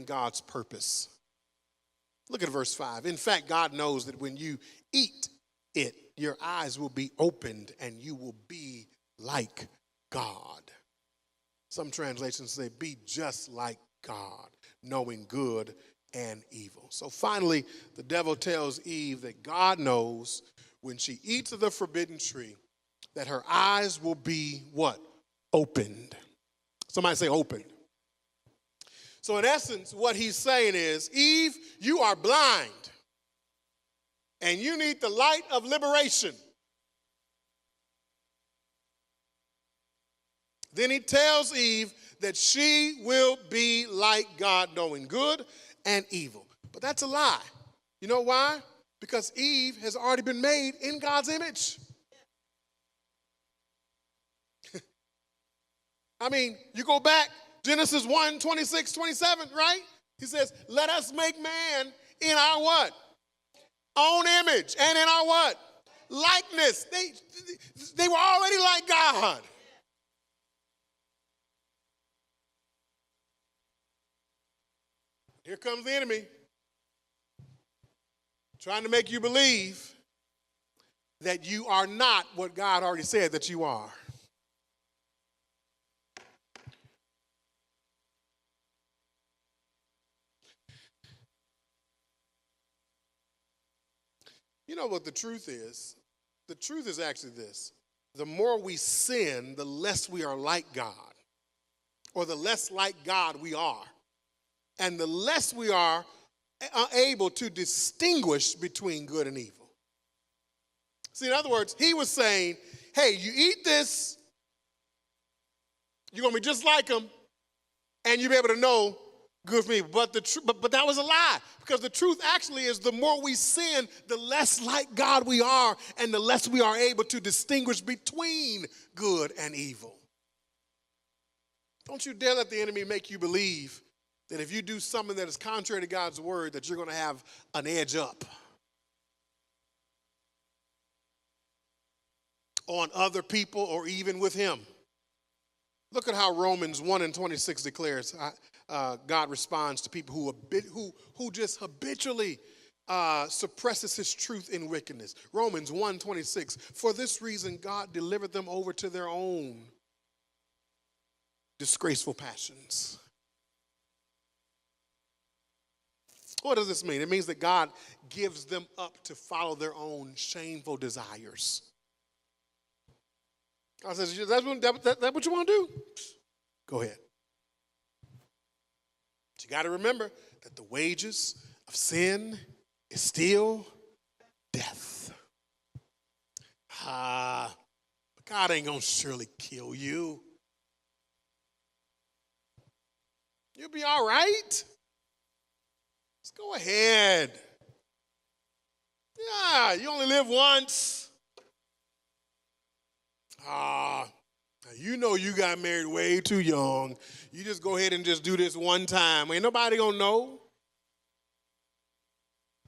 God's purpose. Look at verse 5. In fact, God knows that when you eat it, your eyes will be opened and you will be like God. Some translations say, be just like God, knowing good and evil. So finally, the devil tells Eve that God knows when she eats of the forbidden tree that her eyes will be what? Opened. Somebody say opened. So in essence, what he's saying is, Eve, you are blind and you need the light of liberation. Then he tells Eve that she will be like God, knowing good and evil. But that's a lie. You know why? Because Eve has already been made in God's image. I mean, you go back, Genesis 1, 26, 27, right? He says, let us make man in our what? Own image. And in our what? Likeness. They were already like God. Here comes the enemy trying to make you believe that you are not what God already said that you are. You know what the truth is? The truth is actually this. The more we sin, the less we are like God, or the less like God we are. And the less we are able to distinguish between good and evil. See, in other words, he was saying, hey, you eat this, you're going to be just like him, and you'll be able to know good from evil. But that was a lie, because the truth actually is the more we sin, the less like God we are, and the less we are able to distinguish between good and evil. Don't you dare let the enemy make you believe that if you do something that is contrary to God's word, that you're going to have an edge up on other people or even with him. Look at how Romans 1 and 26 declares. God responds to people who just habitually suppresses his truth in wickedness. Romans 1:26. For this reason, God delivered them over to their own disgraceful passions. What does this mean? It means that God gives them up to follow their own shameful desires. God says, that's what you want to do? Go ahead. But you got to remember that the wages of sin is still death. But God ain't going to surely kill you. You'll be all right. Let's go ahead. Yeah, you only live once. You know you got married way too young. You just go ahead and just do this one time. Ain't nobody gonna know.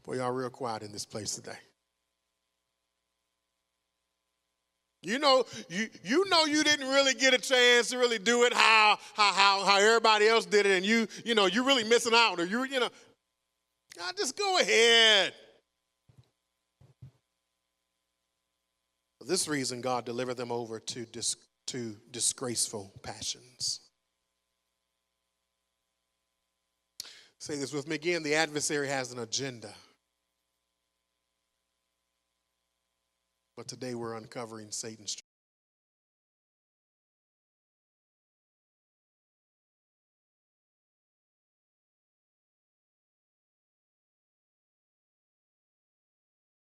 Boy, y'all real quiet in this place today. You know you didn't really get a chance to really do it how everybody else did it, and you you're really missing out, or God, just go ahead. For this reason, God delivered them over to disgraceful passions. Say this with me again. The adversary has an agenda. But today we're uncovering Satan's